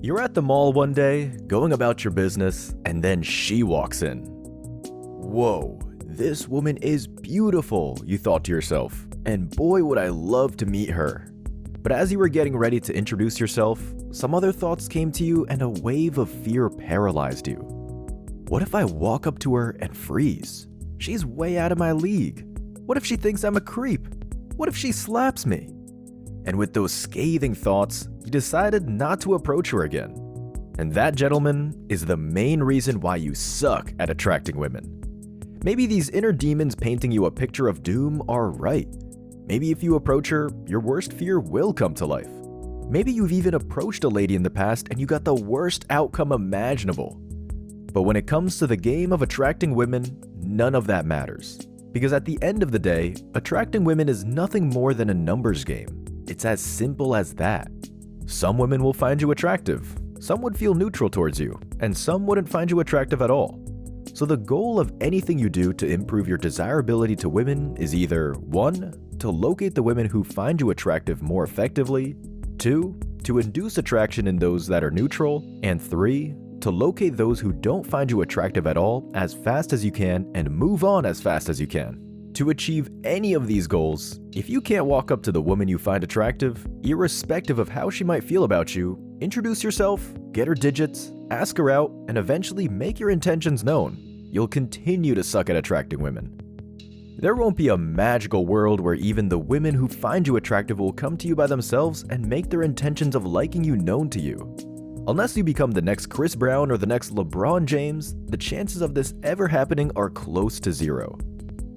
You're at the mall one day, going about your business, and then she walks in. Whoa, this woman is beautiful, you thought to yourself, and boy would I love to meet her. But as you were getting ready to introduce yourself, some other thoughts came to you and a wave of fear paralyzed you. What if I walk up to her and freeze? She's way out of my league. What if she thinks I'm a creep? What if she slaps me? And with those scathing thoughts, you decided not to approach her again. And that, gentlemen, is the main reason why you suck at attracting women. Maybe these inner demons painting you a picture of doom are right. Maybe if you approach her, your worst fear will come to life. Maybe you've even approached a lady in the past and you got the worst outcome imaginable. But when it comes to the game of attracting women, none of that matters. Because at the end of the day, attracting women is nothing more than a numbers game. It's as simple as that. Some women will find you attractive, some would feel neutral towards you, and some wouldn't find you attractive at all. So the goal of anything you do to improve your desirability to women is either 1. To locate the women who find you attractive more effectively, 2. To induce attraction in those that are neutral, and 3. To locate those who don't find you attractive at all as fast as you can and move on as fast as you can. To achieve any of these goals, if you can't walk up to the woman you find attractive, irrespective of how she might feel about you, introduce yourself, get her digits, ask her out, and eventually make your intentions known, you'll continue to suck at attracting women. There won't be a magical world where even the women who find you attractive will come to you by themselves and make their intentions of liking you known to you. Unless you become the next Chris Brown or the next LeBron James, the chances of this ever happening are close to zero.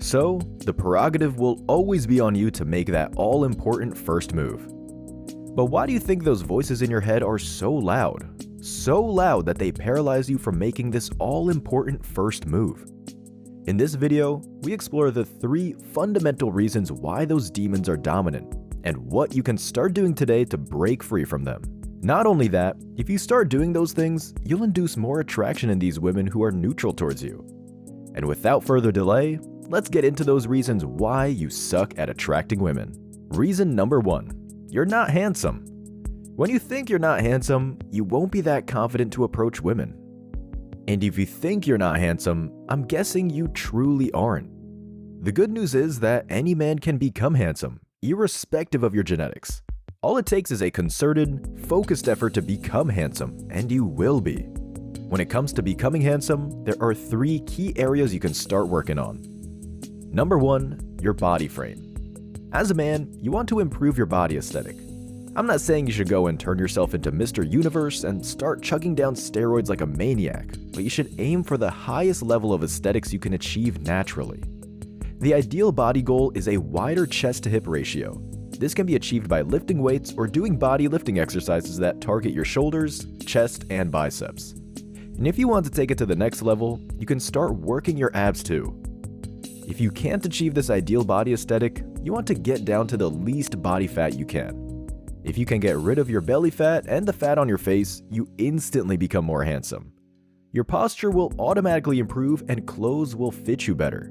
So, the prerogative will always be on you to make that all-important first move. But why do you think those voices in your head are so loud? So loud that they paralyze you from making this all-important first move. In this video, we explore the 3 fundamental reasons why those demons are dominant, and what you can start doing today to break free from them. Not only that, if you start doing those things, you'll induce more attraction in these women who are neutral towards you. And without further delay, let's get into those reasons why you suck at attracting women. Reason number 1, you're not handsome. When you think you're not handsome, you won't be that confident to approach women. And if you think you're not handsome, I'm guessing you truly aren't. The good news is that any man can become handsome, irrespective of your genetics. All it takes is a concerted, focused effort to become handsome, and you will be. When it comes to becoming handsome, there are 3 key areas you can start working on. Number 1, your body frame. As a man, you want to improve your body aesthetic. I'm not saying you should go and turn yourself into Mr. Universe and start chugging down steroids like a maniac, but you should aim for the highest level of aesthetics you can achieve naturally. The ideal body goal is a wider chest-to-hip ratio. This can be achieved by lifting weights or doing body lifting exercises that target your shoulders, chest, and biceps. And if you want to take it to the next level, you can start working your abs too. If you can't achieve this ideal body aesthetic, you want to get down to the least body fat you can. If you can get rid of your belly fat and the fat on your face, you instantly become more handsome. Your posture will automatically improve and clothes will fit you better.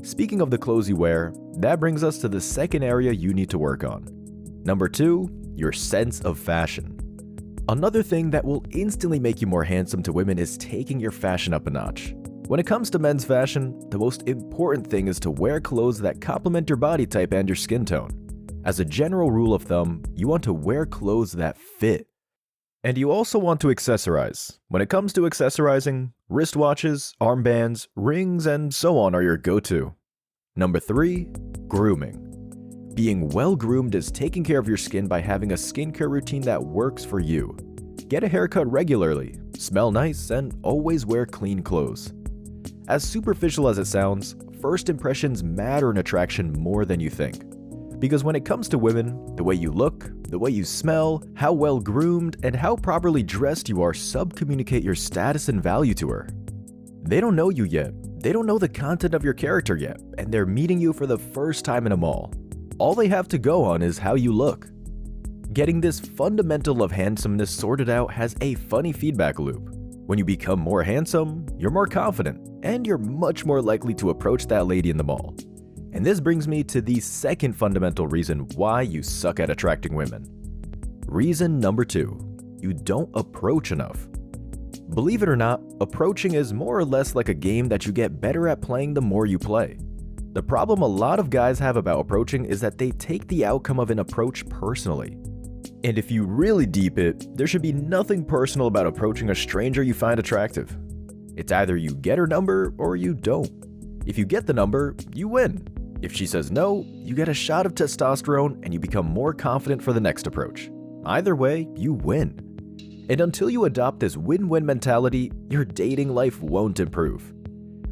Speaking of the clothes you wear, that brings us to the second area you need to work on. Number 2, your sense of fashion. Another thing that will instantly make you more handsome to women is taking your fashion up a notch. When it comes to men's fashion, the most important thing is to wear clothes that complement your body type and your skin tone. As a general rule of thumb, you want to wear clothes that fit. And you also want to accessorize. When it comes to accessorizing, wristwatches, armbands, rings, and so on are your go-to. Number 3, grooming. Being well-groomed is taking care of your skin by having a skincare routine that works for you. Get a haircut regularly, smell nice, and always wear clean clothes. As superficial as it sounds, first impressions matter in attraction more than you think. Because when it comes to women, the way you look, the way you smell, how well groomed, and how properly dressed you are sub-communicate your status and value to her. They don't know you yet, they don't know the content of your character yet, and they're meeting you for the first time in a mall. All they have to go on is how you look. Getting this fundamental of handsomeness sorted out has a funny feedback loop. When you become more handsome, you're more confident, and you're much more likely to approach that lady in the mall. And this brings me to the second fundamental reason why you suck at attracting women. Reason number 2, you don't approach enough. Believe it or not, approaching is more or less like a game that you get better at playing the more you play. The problem a lot of guys have about approaching is that they take the outcome of an approach personally. And if you really deep it, there should be nothing personal about approaching a stranger you find attractive. It's either you get her number or you don't. If you get the number, you win. If she says no, you get a shot of testosterone and you become more confident for the next approach. Either way, you win. And until you adopt this win-win mentality, your dating life won't improve.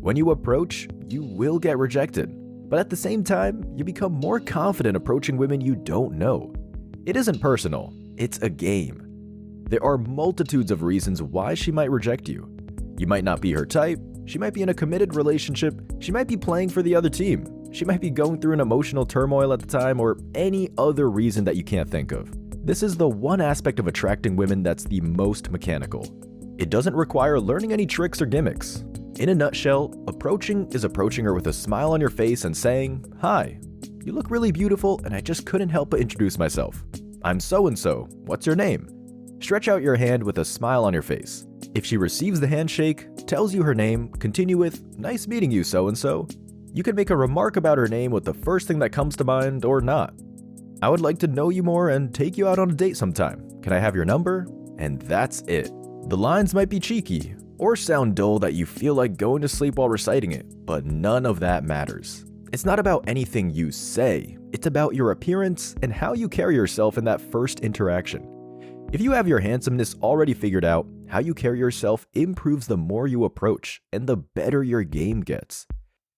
When you approach, you will get rejected. But at the same time, you become more confident approaching women you don't know. It isn't personal, it's a game. There are multitudes of reasons why she might reject you. You might not be her type, she might be in a committed relationship, she might be playing for the other team, she might be going through an emotional turmoil at the time, or any other reason that you can't think of. This is the one aspect of attracting women that's the most mechanical. It doesn't require learning any tricks or gimmicks. In a nutshell, approaching is approaching her with a smile on your face and saying, "Hi, you look really beautiful and I just couldn't help but introduce myself. I'm so-and-so, what's your name?" Stretch out your hand with a smile on your face. If she receives the handshake, tells you her name, continue with, "Nice meeting you, so-and-so." You can make a remark about her name with the first thing that comes to mind or not. "I would like to know you more and take you out on a date sometime. Can I have your number?" And that's it. The lines might be cheeky or sound dull that you feel like going to sleep while reciting it, but none of that matters. It's not about anything you say, it's about your appearance and how you carry yourself in that first interaction. If you have your handsomeness already figured out, how you carry yourself improves the more you approach and the better your game gets.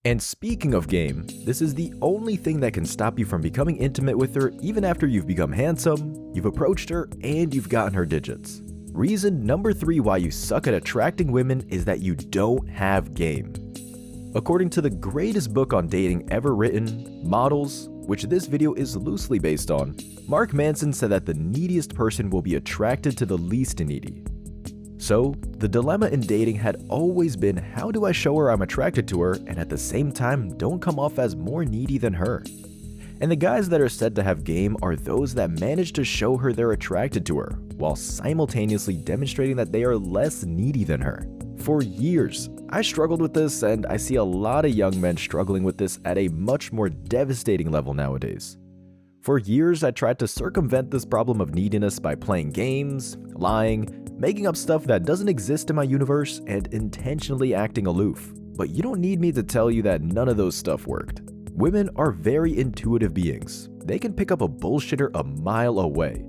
And speaking of game, this is the only thing that can stop you from becoming intimate with her even after you've become handsome, you've approached her, and you've gotten her digits. Reason number 3 why you suck at attracting women is that you don't have game. According to the greatest book on dating ever written, Models, which this video is loosely based on, Mark Manson said that the neediest person will be attracted to the least needy. So, the dilemma in dating had always been, how do I show her I'm attracted to her and at the same time don't come off as more needy than her? And the guys that are said to have game are those that manage to show her they're attracted to her, while simultaneously demonstrating that they are less needy than her. For years, I struggled with this, and I see a lot of young men struggling with this at a much more devastating level nowadays. For years, I tried to circumvent this problem of neediness by playing games, lying, making up stuff that doesn't exist in my universe, and intentionally acting aloof. But you don't need me to tell you that none of those stuff worked. Women are very intuitive beings. They can pick up a bullshitter a mile away.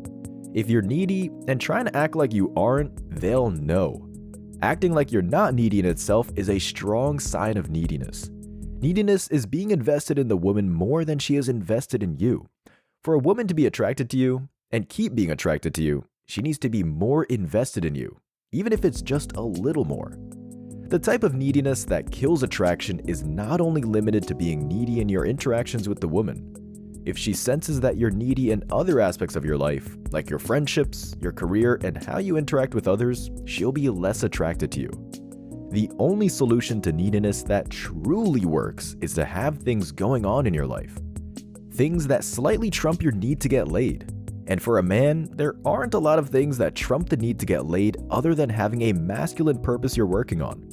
If you're needy and trying to act like you aren't, they'll know. Acting like you're not needy in itself is a strong sign of neediness. Neediness is being invested in the woman more than she is invested in you. For a woman to be attracted to you and keep being attracted to you, she needs to be more invested in you, even if it's just a little more. The type of neediness that kills attraction is not only limited to being needy in your interactions with the woman. If she senses that you're needy in other aspects of your life, like your friendships, your career, and how you interact with others, she'll be less attracted to you. The only solution to neediness that truly works is to have things going on in your life. Things that slightly trump your need to get laid. And for a man, there aren't a lot of things that trump the need to get laid other than having a masculine purpose you're working on.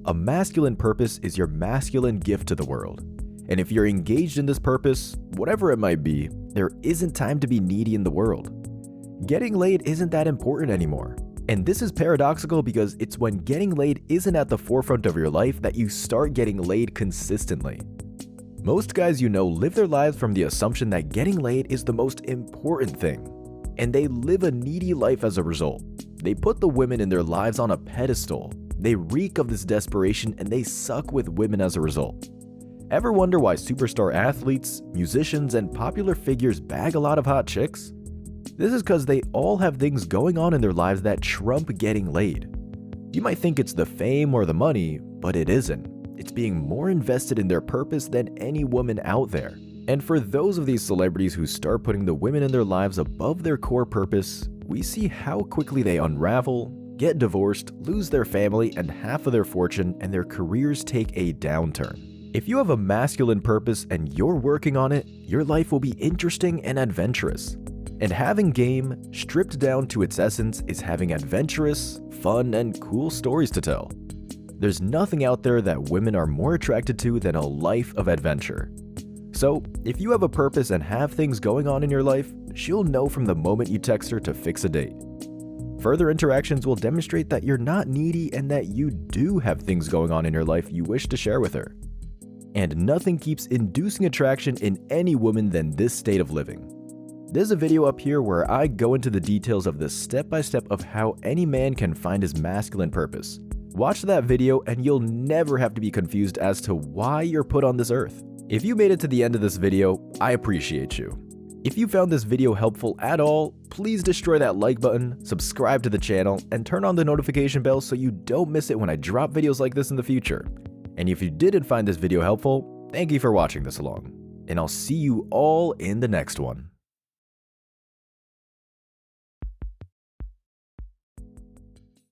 A masculine purpose is your masculine gift to the world. And if you're engaged in this purpose, whatever it might be, there isn't time to be needy in the world. Getting laid isn't that important anymore. And this is paradoxical because it's when getting laid isn't at the forefront of your life that you start getting laid consistently. Most guys you know live their lives from the assumption that getting laid is the most important thing, and they live a needy life as a result. They put the women in their lives on a pedestal, they reek of this desperation, and they suck with women as a result. Ever wonder why superstar athletes, musicians, and popular figures bag a lot of hot chicks? This is because they all have things going on in their lives that trump getting laid. You might think it's the fame or the money, but it isn't. It's being more invested in their purpose than any woman out there. And for those of these celebrities who start putting the women in their lives above their core purpose, we see how quickly they unravel, get divorced, lose their family and half of their fortune, and their careers take a downturn. If you have a masculine purpose and you're working on it, your life will be interesting and adventurous. And having game, stripped down to its essence, is having adventurous, fun, and cool stories to tell. There's nothing out there that women are more attracted to than a life of adventure. So, if you have a purpose and have things going on in your life, she'll know from the moment you text her to fix a date. Further interactions will demonstrate that you're not needy and that you do have things going on in your life you wish to share with her. And nothing keeps inducing attraction in any woman than this state of living. There's a video up here where I go into the details of the step-by-step of how any man can find his masculine purpose. Watch that video and you'll never have to be confused as to why you're put on this earth. If you made it to the end of this video, I appreciate you. If you found this video helpful at all, please destroy that like button, subscribe to the channel, and turn on the notification bell so you don't miss it when I drop videos like this in the future. And if you didn't find this video helpful, thank you for watching this along. And I'll see you all in the next one.